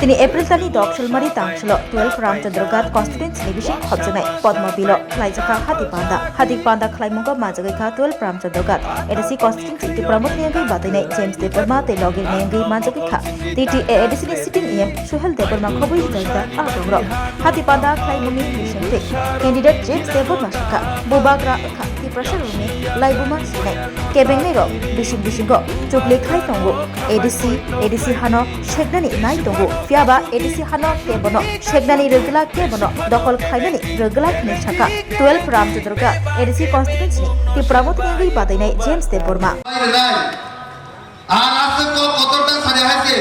তিনি एप्रिल दाननि दक्षलमारि तांसल 12 रामचंद्रगढ़ कॉन्स्टिट्यूएंसी बिसिं खबजानाय पद्मबिल खलाइजाखा हादिपान्दा खलाइमुंगा माजगैखा 12 रामचंद्रगढ़ एडिसी कॉन्स्टिट्यूएंसी प्रमुख नियंगै बादायनाय जेम्स देबरमा तेलगिर नियंगै माजगैखा TTA ADC sitting M Suhel Debbarma खबै जायगा आगंग्र हादिपान्दा खलाइमुंनि बिसिंते कैंडिडेट जेम्स देबरमा साखा बुबाग्रा खा तिप्रसारनि लाइबुमा सिनाय केबेंनेरो बिसिंगो चुकलेखाय तंगो एडिसी हानो शेगनानि नाय तंगो फियाबा एडिसी हानो केबनो शेगनानि रोगला केबनो दखल खायनानि रोगला खिनि साखा 12 रामचंद्रगढ़ एडिसी कॉन्स्टिट्यूएंसी ति प्रमुख नियंगै बादायनाय जेम्स देबरमा आरासको कतरटा सारे हायसे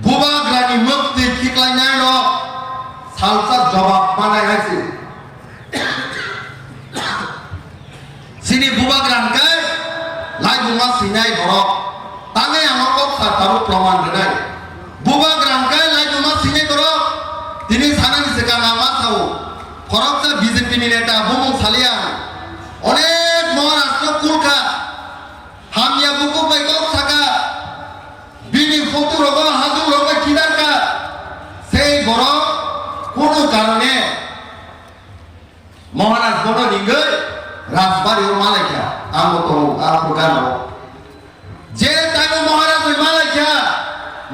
बुबाग्रानि मुक्ति खिक्लायनाय र सालसा जवाब मानाय हायसे सिनि बुबाग्रानकै लाइबुमा सिनाय बर तांगे आमको सातारु प्रमाण होनाय बुबाग्रानकै लाइबुमा सिनाय बर दिनै सानानि सिगां मा सावो फरकसा बीजेपी नि नेता बुमुं सालिया अनेक महाराष्ट्र कुलखा हामिया बुकु बैगो साका बिनि फटो रबा हाजु रबा किदारका সেই বড় কোন কারণে মহারাজ বড় নিঙ্গৈ রাজবাড়ি ও মালাইকা আমতো আপ্রকার যে তাইনো মহারাজ ও মালাইকা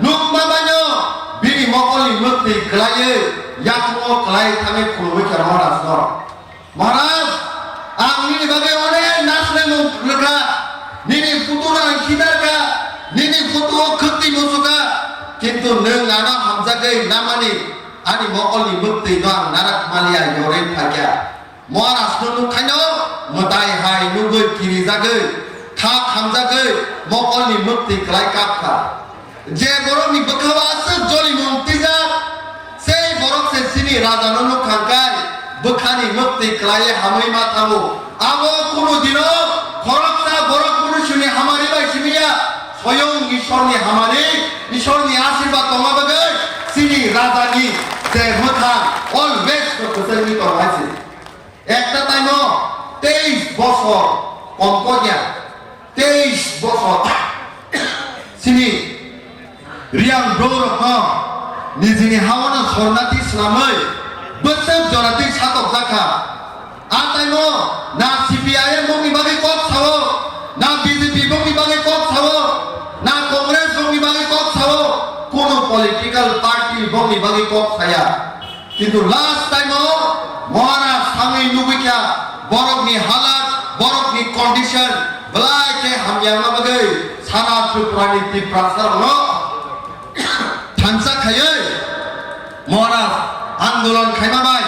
নুকমা বানো বিনি মকলি মুক্তি খলায়ে ইয়াকমো খলাই থামে খুলবই কার মহারাজ आंनि बागै अनेक नाचनाय मुखा निनि फुटुरा खिदारका निनि फुटुआ खति मुसुका किन्तु नों आना हामजागै नामानि आनि मकलनि मुक्ति दं नाराक मालिया यरे फाग्या महाराष्ट्र नुखायनो मदाय हाय नुगै किरि जागै था हामजागै मकलनि मुक्ति खलाय कापखा जे बरनि बखवास जलि मुक्ति जा से बरक से सिनि राजानो नुखांगाय बखानी मुक्ति खलाय हामै माथामो आबो कोनो दिनो खरकसा बरक पुरुषनि हामारि बायसिमिया स्वयं ईश्वरनि हामारि ईश्वरनि आशीर्वाद तमाबगै सिनि राजानि जे मोथा अलवेज कतसनि करहायसि একটা টাইমো 23 বছর কম্পগিয়া 23 বছর সিনি রিয়াং ব্রোরক নিজিনি হাওনা সরনাতি ইসলাमै बोसोर जराति सातक जाखा आताइनो ना सीपीआईएम बंगनि बागै कब सावो ना बीजेपी बंगनि बागै कब सावो ना कांग्रेस बंगनि बागै कब सावो कोनो पॉलिटिकल पार्टी बंगनि बागै कब साया किन्तु लास्ट टाइमो महाराज थाङै नुबैख्या बरफनि हालात बरफनि कन्डिशन ब्लाके हामियामा बागै साना त्रिपुरानि तिप्रासारनो थांसा खायै महाराज आंदोलन खायमाबाय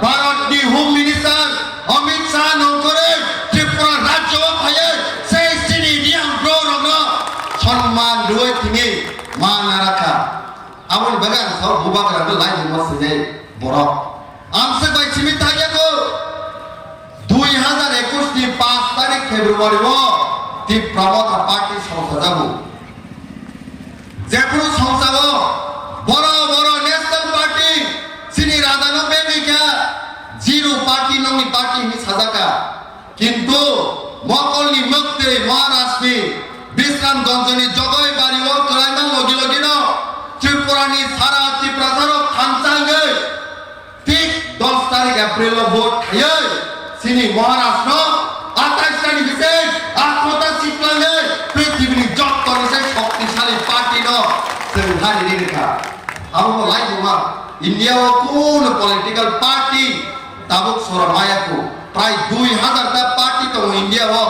भारतनि होम मिनिस्टार अमित शाह नंकरे त्रिपुरा राज्य फायो से सिनि रियां ब्र'रनो सम्मान रुय थिङै मान राखा आमोन बगान साव बुबाग्राखौ लाइनो मसिनै बर आमसे बायसिमि थागियाखौ 2021 नि 5 तारिख फेब्रुवारिआव त्रिपुरा पार्टी संसद जाबो जेखुनु संसदआव बर नेशनल पार्टी सिनि राजानो बेबिका जिरो पार्टी नंनि पार्टी नि साजाका किन्तु मकलनि मुक्ति महाराष्ट्रनि विश्रामगंजनि जगय बारियाव कलायमान लगी लगिनो त्रिपुरानि सारा त्रिपुरासारो थांसांगै ठीक 10 तारिख एप्रिल भोट खायो सिनि महाराष्ट्र 28 तारिख बिसेक आत्मता सिक्लाङै पृथ्वीनि जत्तनिसे शक्तिशाली पार्टी न जों हारिनि रेखा आबो लाइबुमा इंडिया कोन पॉलिटिकल पार्टी ताबुक सरमाया को प्राय 2000 टा पार्टी तो इंडिया हो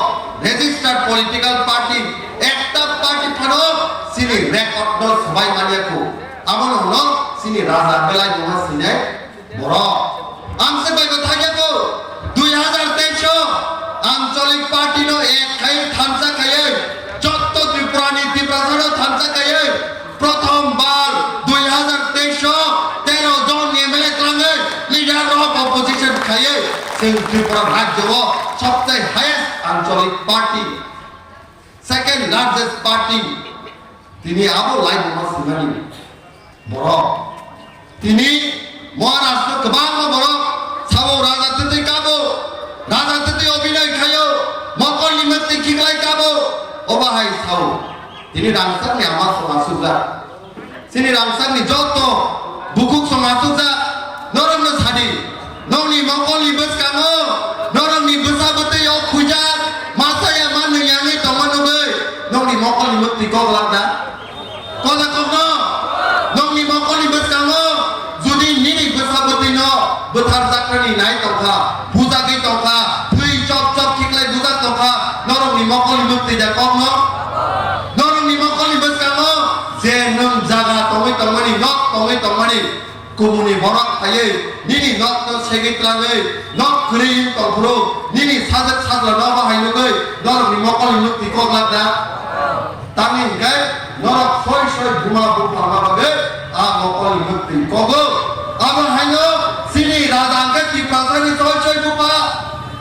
रजिस्टर्ड पॉलिटिकल पार्टी एकटा पार्टी फानो सिनि रेकर्ड नो सबाय मानिया को आमन हनो सिनि राजा बेलाय दमा सिने बर आमसे बाय थागिया को 2023 आंचलिक पार्टी नो एक खाय थांसा खाय जत्त त्रिपुरानि त्रिपुरानो थांसा खाय प्रथम बार 2023 लीडर ऑफ ऑपोजिशन खाये त्रिपुरा राज्य सबसे हाईएस्ट आंचलिक पार्टी सेकेंड लार्जेस्ट पार्टी तिनी आबो लाइफ मसिमानि बर तिनी महाराष्ट्र गोबां बर सावो राजाते काबो राजाते अभिनय खायो मकलनि मति खिगलाय काबो अबाहाय सावो तिनी रांसानि आमा समासुगा sini ramsan ni joto bukuk somatuza norong no sadi nong ni mongkol ni bus kamu norong ni besa bete yo kujat masa ya manu yang ni toman obe nong ni mongkol ni mukti kok lada kola kono nong ni mongkol ni bus kamu judi nini besa bete no betar zakrani nai tongka puja ki tongka thui chop chop kiklai puja tongka norong ni mongkol ni mukti da kok no norong ni mongkol ni bus kamu je nong jaga tomai tomani nok tomai tomani kumuni borak paye nini nok no segit langai nok kering tongkro nini sajak sajla no bahai nugai norong ni mongkol ni mukti kok lada tangin kai norong soi soi buma buma bagai a mongkol ni mukti kogo Abang hanya sini radang ke di pasar ni coy buka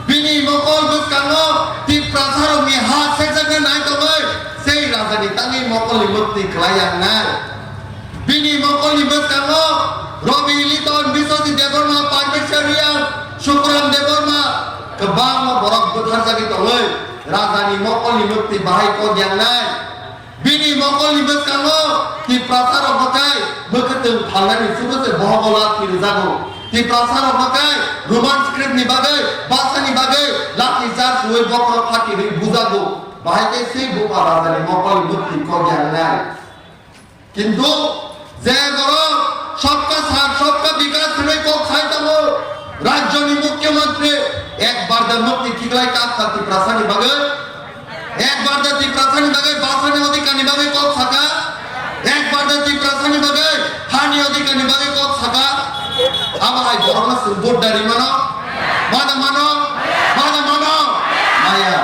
bini mokol bus kano di pasar mi hat sejaga naik tu boy sei radang ni tangi mokol limut di kelayang naik bini mokol limut kano Robi Liton bisa si debor ma parmek syarian syukuran debor ma kebang ma borok butar sagi tu boy radang ni mokol limut di bahai kod yang naik bini mokol limut kano di pasar pakai beketung halani sudah seboholat kirizago di pasar pakai roman script ni bagai bahasa ni bagai laki jar suwe bokro khaki ni buzago bahai ke si buka raza ni mokol mukti ko jangan kintu je goro सबका साथ सबका विकास होने को खायता हो राज्य नि मुख्यमंत्री एक बार द मुक्ति किगलाई का खाती प्रसानी बागे एक बार द ती प्रसानी बागे बासानी अधिकारी बागे को सका एक बार द ती प्रसानी बागे हानि अधिकारी बागे को सका अब हाय बोरना Subodh dari mana mana maya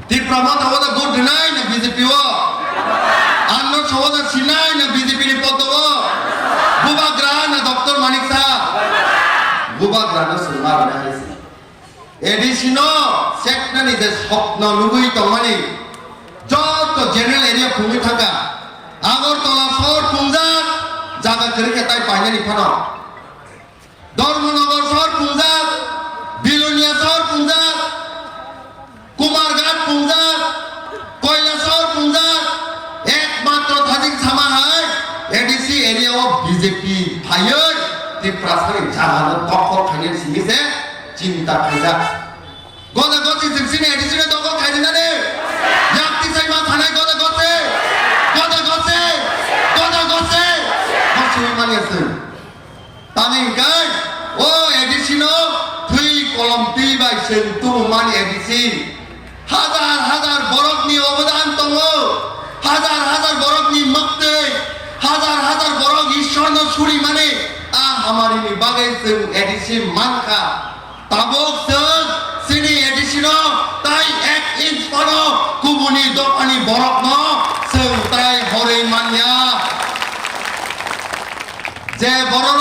ती प्रमाण होता गुड नहीं ना बीजेपी वो अन्य सवाल सिनाई ना बीजेपी ने पतो वो बुबा ग्रान ना डॉक्टर मानिक सा बुबा ग्रान ना सुना बना है एडिशनो सेक्टर नि जे स्वप्न लुगुई तो मानी जो जनरल एरिया भूमि थाका आगर तला शहर पुंजा जागा करके ताई पाइने नि फनो धर्मनगर शहर पुंजा बिलोनिया शहर पुंजा कुमारघाट पुंजा कोयला शहर पुंजा एकमात्र थाजिक सामा है ADC area of BJP fire ती प्रासारी जागा तको खाने सिमी से चिंता खाजा गोदा गोची सिमसिने एडीसी ने तको खाइ दिना ने याक्ति साइमा थानाय गोदा गोसे माने से तानि गाय ओ एडीसी नो थुई कलम ती बाय सेंतु माने एडीसी हजार बरकनि अवदान दङ हजार बरकनि मक्ते हजार बरक ईश्वरनो सुरि माने आ हमारिनि बागै जों एडीसी मानखा ताबक जों सिनि एडीसी नो ताई 1 इंच पनो कुमुनि दपानि बरक न जों ताई हरै मानिया जे बरक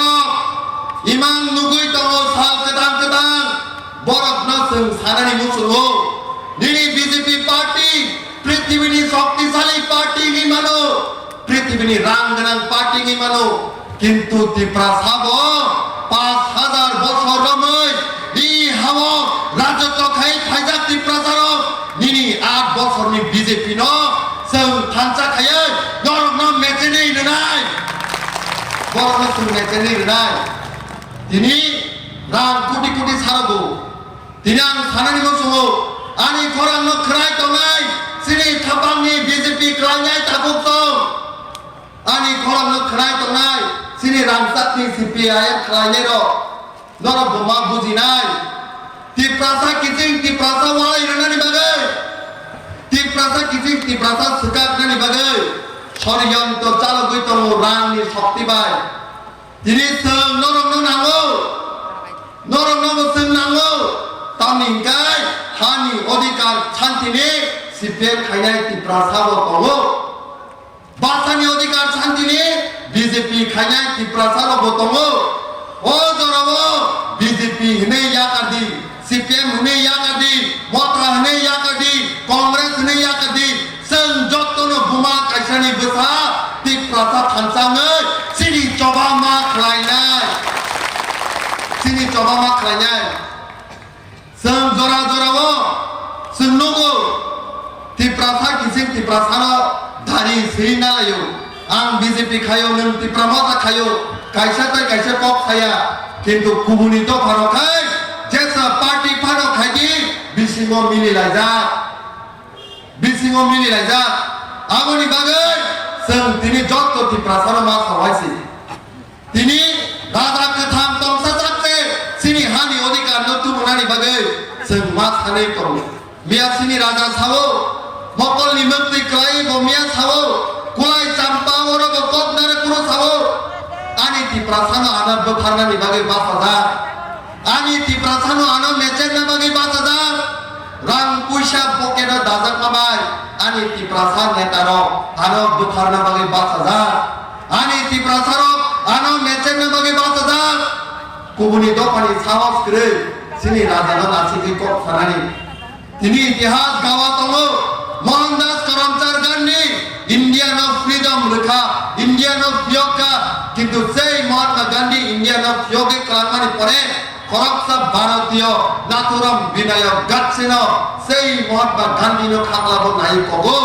इमान नुगुइ दङ साल केदां बरक न जों सानानि मुसुङो Nini BJP party, Prithivini शक्तिशाली party ni mano, Prithivini rangganang party ni mano, kintu di prasabo 5000 বছর রমই ই হাও রাজত্ব খাই ফাইজা di prasaro, Nini 8 বছর ni BJP no, sing thansa khaya, norok no mecheni renai, borok no sing mecheni renai, Tini rang kuti sarago, Tini ang sanani musuh Ani korang no kerai tongai sini thabang ni BJP kelanyai tabuk tong Ani korang no kerai tongai sini rangsat ni CPI kelanyai ro noro boma bujinai ti prasa kicing ti prasa walai rana ni bagai ti prasa kicing ti prasa sukak ni bagai soryon to chalo gui tong rang ni shakti bai tini seng norong no nango seng nango tamingkai hani odikar shantini CPM khainai ti prasabo tongo basani odikar shantini BJP khainai ti prasabo tongo o jorabo BJP hne yakadi CPM hne yakadi motra hne yakadi Congress hne yakadi seng jottono buma kaisani besa ti prasa thansangai sini coba ma khlainai seng jora senogo ti prasa kising ti prasana dari sina yo ang BJP kayo nung ti pramota kayo kaisa tay kaisa kok saya কিন্তু কুমুনিতো ভারো খাই যেসা party ভারো খাই দি বিসিংও মিলি লাইজা আগনি বাগৈ जों তিনি যত ti prasana ma sawaisi তিনি রাজা কথাম তংসা চাকতে সিনি হানি অধিকার নতু মনানি বাগৈ जों ma সাनै করো মিয়া সিনি রাজা সাবো মকলনি মন্ত্রী ক্লাই বমিয়া সাবো কুলাই চাম্পা ওর গকনারে পুরো সাবো ani ti prasana ana bokharna ni bagai 5000 ani ti prasana ana mechen na bagai 5000 rang puisa pokeda dazak mabai ani ti prasana netaro ana bokharna bagai 5000 ani ti prasana ana mechen na bagai 5000 kubuni dopani sahos kre sini raja na asiki kok sanani tini itihas gawa tongo mohandas karamchar gandhi Indian of freedom lekha Indian of yoga কিন্তু সেই Mahatma Gandhi Indian of যোগে কালামানি পরে খরকসা ভারতীয় নাথুরাম বিনায়ক গাচ্ছেন সেই Mahatma Gandhi no খাকলাবো নাই কগো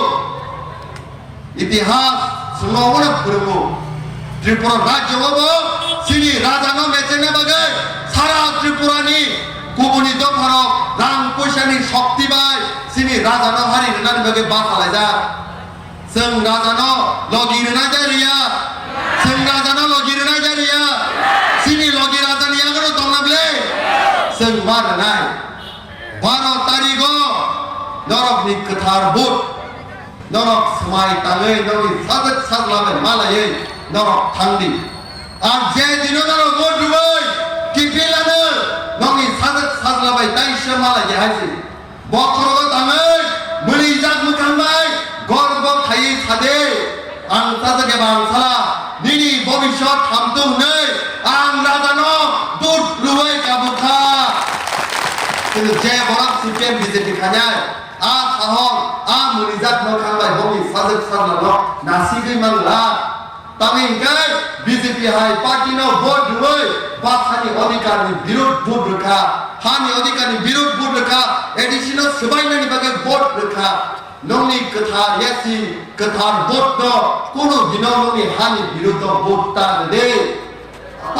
ইতিহাস সুনবন ফুরমু ত্রিপুরা রাজ্য হবো সিনি রাজানো মেচেনে বাগে সারা ত্রিপুরানি কুবুনি দফারক রাং পয়সানি শক্তি বাই সিনি রাজানো হারি নানি বাগে বাসালাই যা जों राजानो लगी रना जारिया जों राजानो लगी रना जारिया सिनी लगी राजानि आगरो दंनाबले जों मारनाय 12 तारिखो नरकनि गोथार बुट नरक समाय ताङै नरकनि साजत साजलाबाय मालायै नरक थांदि आर जे दिनो नरक गदुबै किफिलानो नरकनि साजत साजलाबाय ताइसो मालायै हायसि बखरगो ताङै मुलि जाग मुखांबाय গর্ব খাই সাদে আং তাজকে বাংসালা নিনি ভবিষ্যৎ হামতু নেই আং রাজানো দুধ রুই কাবুখা কিন্তু যে বড় সিপিএম বিজেপি খানায় আ সাহল আ মুনিজাত মখাংবাই বমি সাজক সাজলানো নাসিগৈ মানলা তামিংকাই বিজেপি হাই পার্টি নো ভোট রুই বাসানি অধিকারনি বিরোধ ভোট রেখা হানি অধিকারনি বিরোধ ভোট রেখা এডিশনাল সবাইনানি বাগে ভোট রেখা नोंनि गोथार यासि गोथार भोट दो कोनो दिनाव नोंनि हानि बिरुद्ध भोट तागदे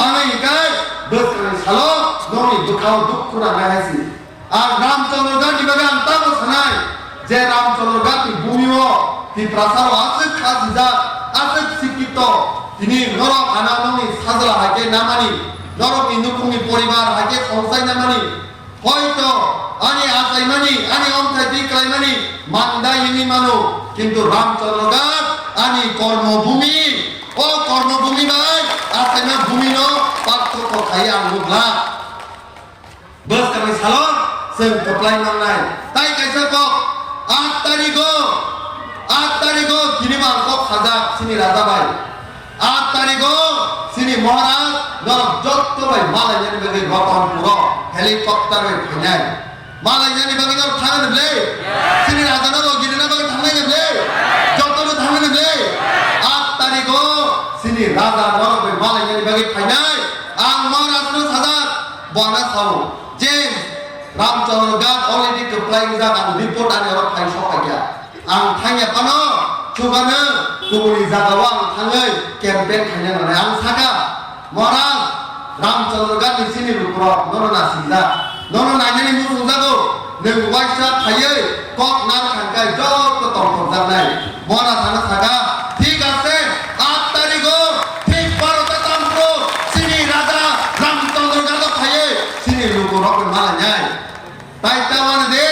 आंनि गाय बोसोरनि सालो नोंनि दुखाव दुखुना नायसि आं रामचंद्र गांधी बागे आं ताबो सानाय जे रामचंद्र गांधी भूमिओ ति प्रसारो आसक खाजिजा आसक सिकित तिनि नरक आना नोंनि साजला हाके नामानि नरकनि नुखुंनि परिबार हाके संसाय नामानि হয়তো আনি আসাইমানি আনি অন্থাই দিক্লাইমানি মান্দাইনি মানো কিন্তু রামচন্দ্র গাছ আনি কর্মভূমি ও কর্মভূমি ভাই আসাইনা ভূমি ন পার্থক্য খাই আঙ্গুলা বস কামি সালো जों কপ্লাই নামনাই তাই কাইসা কক 8 তারিখ কিনিমান কক সাজা সিনি রাজা ভাই 8 তারিখ সিনি মহারাজ নরক যত ভাই মালাইনি বাগে রতনপুর हेलीकॉप्टर में फैनाय मालायनि बागे गाव थांनो नबले सिनि राजानो गिदिना बागे थांनाय नबले जतनो थांनो नबले 8 तारिखो सिनि राजा नरबे मालायनि बागे फैनाय आं महाराजनो साजा बना साव जे रामचंद्र गात अलरेडी कप्लाइं जा आं रिपोर्ट आनि र फाइ सफाया आं थांया पानो सुबानो गुबुनि जागाव आं थाङै केम्पेन खायनो नानै आं सागा महाराज रामचंद्र गांधी सिनि रुपुराव नोनो नासिजा नोनो नायनानै मुसुंजागौ नों वाइसा थायै कक नार खांखाय जत तंखबजानाय मरा थानो सागा ठीक আছে 8 तारिखो ठीक 12টা तामको सिनि राजा रामचंद्र गांधी थायै सिनि रुपुराव मालायनाय তাই তাওয়ানে দে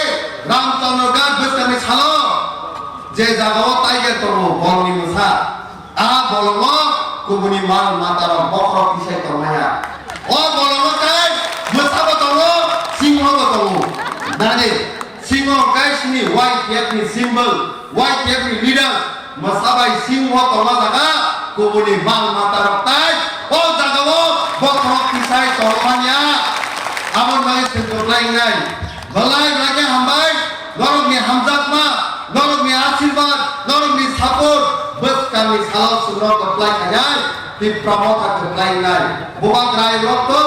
रामचंद्र गांधी बसकानि सालो जे जागाव ताइगे तंगो बलनि मुसा आ बलंगो गुबुनि माल मातार बखर पिसाय तंनाया ओ बलंगो काय मोसाबो तंगो सिंहबो तंगो नाने सिंह काय सिनि व्हाइट एपनि सिम्बल व्हाइट एपनि लिडार मोसाबाय सिंह तंगा जागा गुबुनि माल मातार ताइ ओ जागाव बखर पिसाय तंगानिया आमन माने सेंटरलाइनाय भलाई लागे हामबाय नरकनि हामजातमा नरकनि आशीर्वाद नरकनि सापर्ट बस kami salah sunnah keplainannya di pramota keplainannya bukan rai waktu